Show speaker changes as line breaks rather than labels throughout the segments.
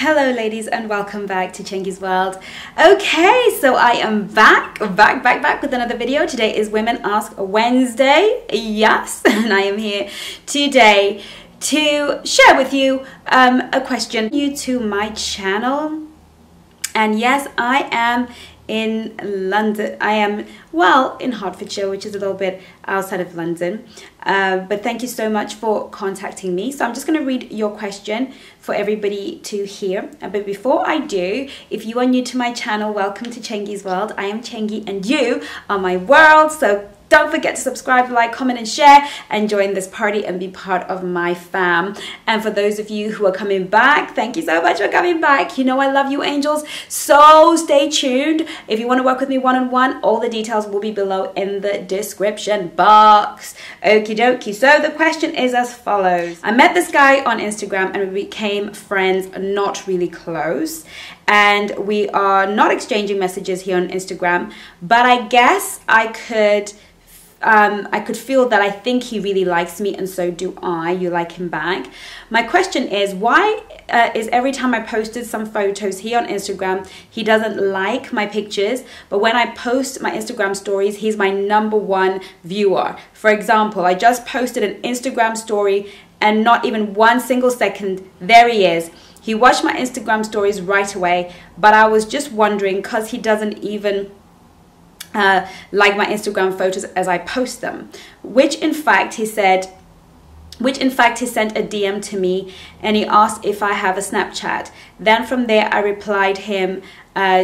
Hello ladies and welcome back to Chengi's World. Okay, so I am back with another video. Today is Women Ask Wednesday. Yes, and I am here today to share with you a question new to my channel. And yes, I am in London. I am, well, in Hertfordshire, which is a little bit outside of London. But thank you so much for contacting me. So I'm just going to read your question for everybody to hear. But before I do, if you are new to my channel, welcome to Chengi's World. I am Chengi and you are my world. So don't forget to subscribe, like, comment and share and join this party and be part of my fam. And for those of you who are coming back, thank you so much for coming back. You know I love you angels, so stay tuned. If you want to work with me one-on-one, all the details will be below in the description box. Okie dokie. So the question is as follows. I met this guy on Instagram and we became friends, not really close. And we are not exchanging messages here on Instagram, but I guess I could feel that I think he really likes me and so do I. You like him back. My question is, why is every time I posted some photos here on Instagram, he doesn't like my pictures, but when I post my Instagram stories, he's my #1 viewer. For example, I just posted an Instagram story and not even 1 single second, there he is. He watched my Instagram stories right away, but I was just wondering because he doesn't even like my Instagram photos as I post them, which in fact he sent a DM to me and he asked if I have a Snapchat. Then from there I replied him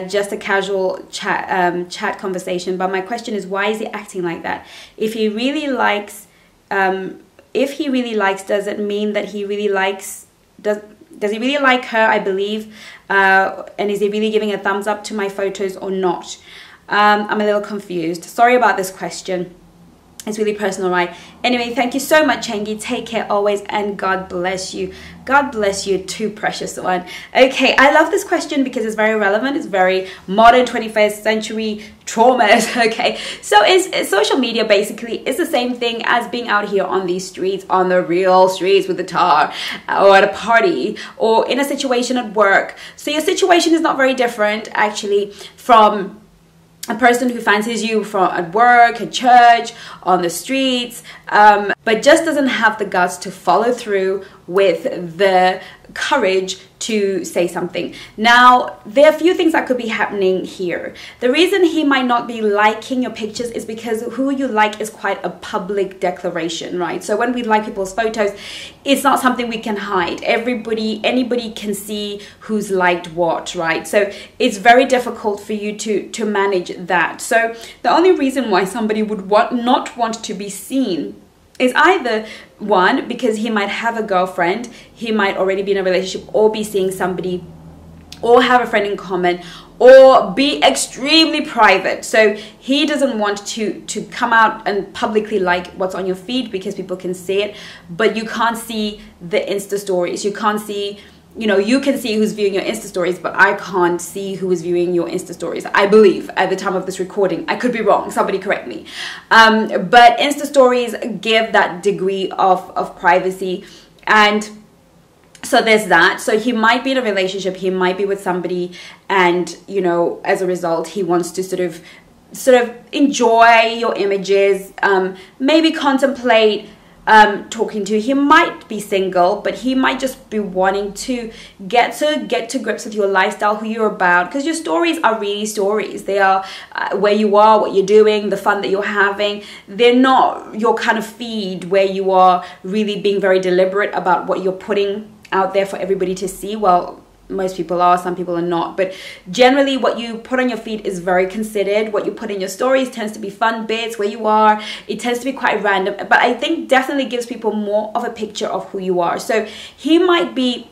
just a casual chat conversation. But my question is, why is he acting like that? If he really likes, does it mean that he really likes, does he really like her, I believe, and is he really giving a thumbs up to my photos or not? I'm a little confused. Sorry about this question. It's really personal, right? Anyway, thank you so much, Chengi. Take care always, and God bless you. God bless you too, precious one. Okay, I love this question because it's very relevant. It's very modern 21st century traumas. Okay, so is social media basically is the same thing as being out here on these streets, on the real streets with the tar, or at a party, or in a situation at work. So your situation is not very different actually from a person who fancies you from at work, at church, on the streets, but just doesn't have the guts to follow through with the courage to say something. Now, there are a few things that could be happening here. The reason he might not be liking your pictures is because who you like is quite a public declaration, right? So when we like people's photos, it's not something we can hide. Anybody can see who's liked what, right? So it's very difficult for you to manage that. So the only reason why somebody would not want to be seen is either one, because he might have a girlfriend, he might already be in a relationship, or be seeing somebody, or have a friend in common, or be extremely private. So he doesn't want to come out and publicly like what's on your feed because people can see it, but you can't see the Insta stories. You can't see, you know, you can see who's viewing your Insta stories, but I can't see who is viewing your Insta stories, I believe, at the time of this recording. I could be wrong, somebody correct me. But Insta stories give that degree of privacy, and so there's that. So he might be in a relationship, he might be with somebody, and, you know, as a result, he wants to sort of enjoy your images, maybe contemplate talking to you. He might be single, but he might just be wanting to get to grips with your lifestyle, who you're about, because your stories are really stories. They are where you are, what you're doing, the fun that you're having. They're not your kind of feed where you are really being very deliberate about what you're putting out there for everybody to see. Well, most people are, some people are not, but generally what you put on your feed is very considered. What you put in your stories tends to be fun bits, where you are. It tends to be quite random, but I think definitely gives people more of a picture of who you are. So he might be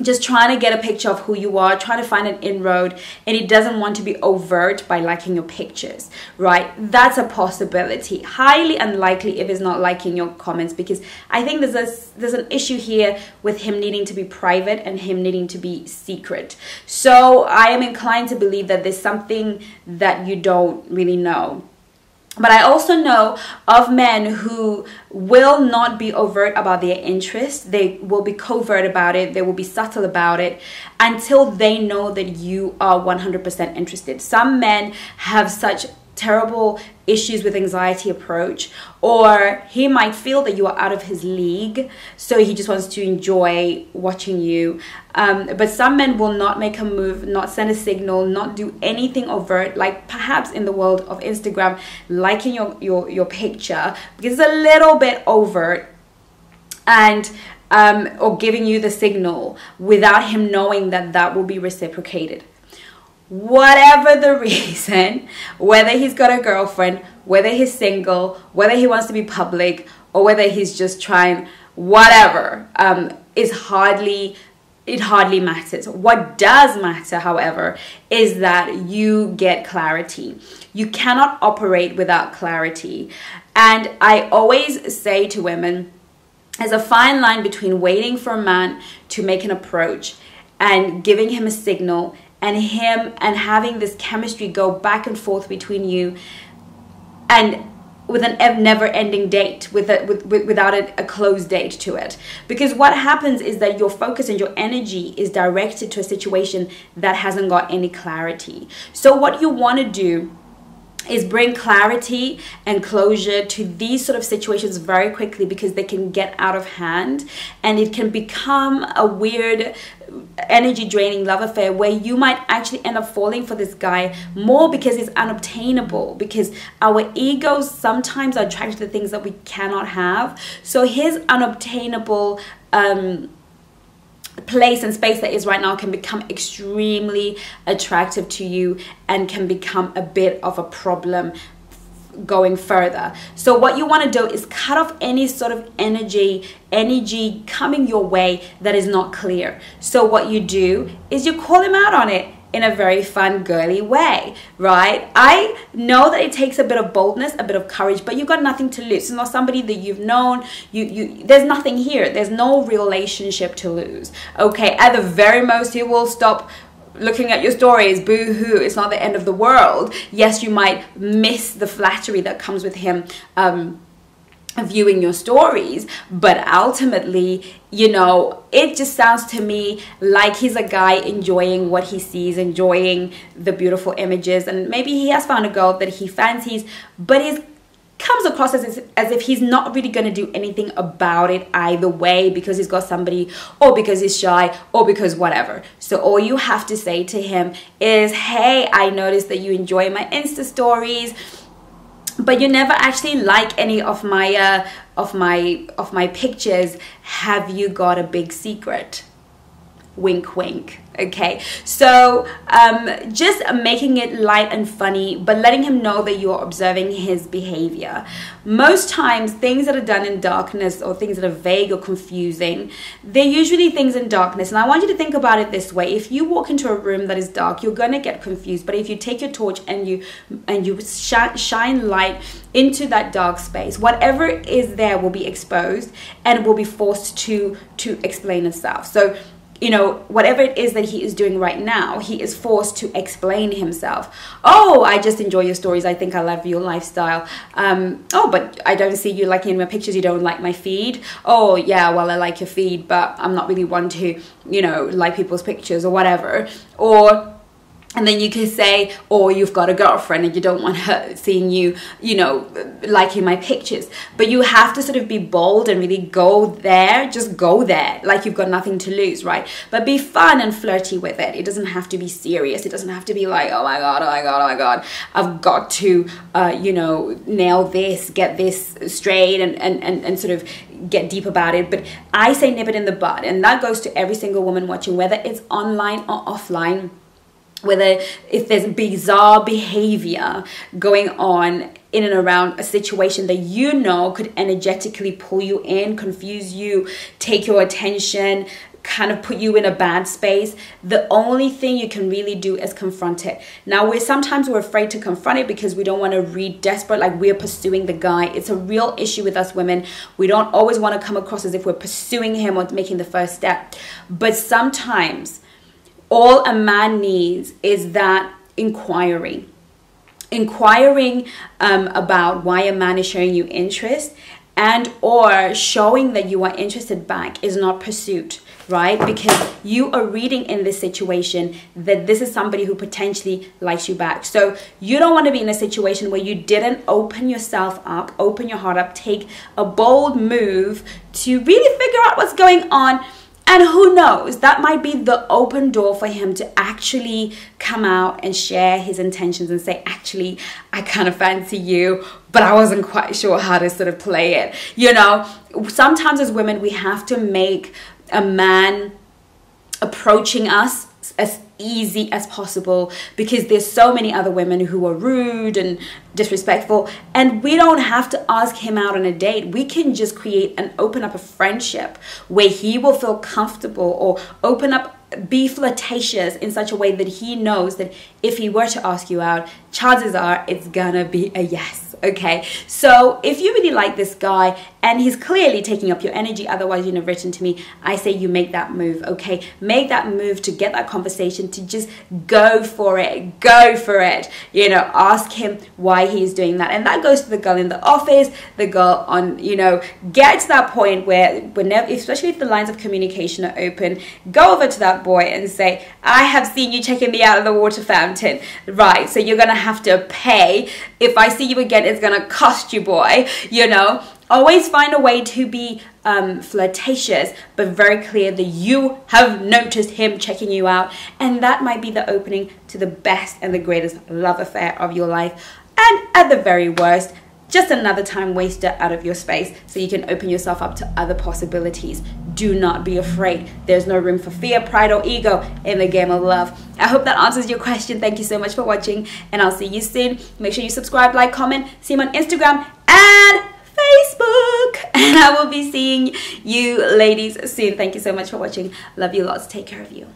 just trying to get a picture of who you are, trying to find an inroad, and he doesn't want to be overt by liking your pictures, right? That's a possibility. Highly unlikely if he's not liking your comments, because I think there's an issue here with him needing to be private and him needing to be secret. So I am inclined to believe that there's something that you don't really know. But I also know of men who will not be overt about their interest. They will be covert about it. They will be subtle about it until they know that you are 100% interested. Some men have such terrible issues with anxiety approach, or he might feel that you are out of his league, so he just wants to enjoy watching you. But some men will not make a move, not send a signal, not do anything overt, like perhaps in the world of Instagram, liking your picture because it's a little bit overt, and or giving you the signal without him knowing that that will be reciprocated. Whatever the reason, whether he's got a girlfriend, whether he's single, whether he wants to be public, or whether he's just trying, whatever, it hardly matters. What does matter, however, is that you get clarity. You cannot operate without clarity. And I always say to women, there's a fine line between waiting for a man to make an approach and giving him a signal, and having this chemistry go back and forth between you, and with a never-ending date, without a close date to it. Because what happens is that your focus and your energy is directed to a situation that hasn't got any clarity. So what you want to do is bring clarity and closure to these sort of situations very quickly, because they can get out of hand and it can become a weird energy draining love affair where you might actually end up falling for this guy more because it's unobtainable, because our egos sometimes are attracted to things that we cannot have. So his unobtainable place and space that is right now can become extremely attractive to you and can become a bit of a problem going further. So what you want to do is cut off any sort of energy coming your way that is not clear. So what you do is you call him out on it in a very fun, girly way, right? I know that it takes a bit of boldness, a bit of courage, but you've got nothing to lose. It's not somebody that you've known. There's nothing here. There's no relationship to lose, okay? At the very most, he will stop looking at your stories. Boo-hoo, it's not the end of the world. Yes, you might miss the flattery that comes with him viewing your stories, but ultimately, you know, it just sounds to me like he's a guy enjoying what he sees, enjoying the beautiful images, and maybe he has found a girl that he fancies, but he comes across as if he's not really going to do anything about it either way, because he's got somebody, or because he's shy, or because whatever. So all you have to say to him is, hey, I noticed that you enjoy my Insta stories, but you never actually like any of my pictures. Have you got a big secret? Wink, wink. Okay, so just making it light and funny, but letting him know that you're observing his behavior. Most times, things that are done in darkness, or things that are vague or confusing, they're usually things in darkness. And I want you to think about it this way: if you walk into a room that is dark, you're gonna get confused. But if you take your torch and you shine light into that dark space, whatever is there will be exposed and will be forced to explain itself. So, you know, whatever it is that he is doing right now, he is forced to explain himself. Oh, I just enjoy your stories. I think I love your lifestyle. Oh, but I don't see you liking my pictures. You don't like my feed. Oh, yeah, well, I like your feed, but I'm not really one to, you know, like people's pictures or whatever. And then you can say, or you've got a girlfriend and you don't want her seeing you, you know, liking my pictures. But you have to sort of be bold and really go there. Just go there like you've got nothing to lose, right? But be fun and flirty with it. It doesn't have to be serious. It doesn't have to be like, oh my God, oh my God, oh my God, I've got to, you know, nail this, get this straight and sort of get deep about it. But I say nip it in the bud. And that goes to every single woman watching, whether it's online or offline. Whether if there's bizarre behavior going on in and around a situation that you know could energetically pull you in, confuse you, take your attention, kind of put you in a bad space, the only thing you can really do is confront it. Now, sometimes we're afraid to confront it because we don't want to read desperate, like we're pursuing the guy. It's a real issue with us women. We don't always want to come across as if we're pursuing him or making the first step. But sometimes all a man needs is that inquiry. inquiring about why a man is showing you interest and or showing that you are interested back is not pursuit, right? Because you are reading in this situation that this is somebody who potentially likes you back. So you don't want to be in a situation where you didn't open yourself up, open your heart up, take a bold move to really figure out what's going on. And who knows, that might be the open door for him to actually come out and share his intentions and say, actually, I kind of fancy you, but I wasn't quite sure how to sort of play it. You know, sometimes as women, we have to make a man approaching us as easy as possible because there's so many other women who are rude and disrespectful, and we don't have to ask him out on a date. We can just create and open up a friendship where he will feel comfortable, or open up, be flirtatious in such a way that he knows that if he were to ask you out, chances are it's gonna be a yes. Okay, so if you really like this guy and he's clearly taking up your energy, otherwise you'd have written to me, I say you make that move. Okay, make that move to get that conversation, to just go for it, you know, ask him why he's doing that. And that goes to the girl in the office, the girl on, you know, get to that point where whenever, especially if the lines of communication are open, go over to that boy and say, I have seen you checking me out of the water fountain, right? So you're gonna have to pay. If I see you again, it's gonna cost you, boy. You know, always find a way to be flirtatious, but very clear that you have noticed him checking you out, and that might be the opening to the best and the greatest love affair of your life. And at the very worst, just another time waster out of your space so you can open yourself up to other possibilities. Do not be afraid. There's no room for fear, pride, or ego in the game of love. I hope that answers your question. Thank you so much for watching, and I'll see you soon. Make sure you subscribe, like, comment. See me on Instagram and Facebook, and I will be seeing you ladies soon. Thank you so much for watching. Love you lots. Take care of you.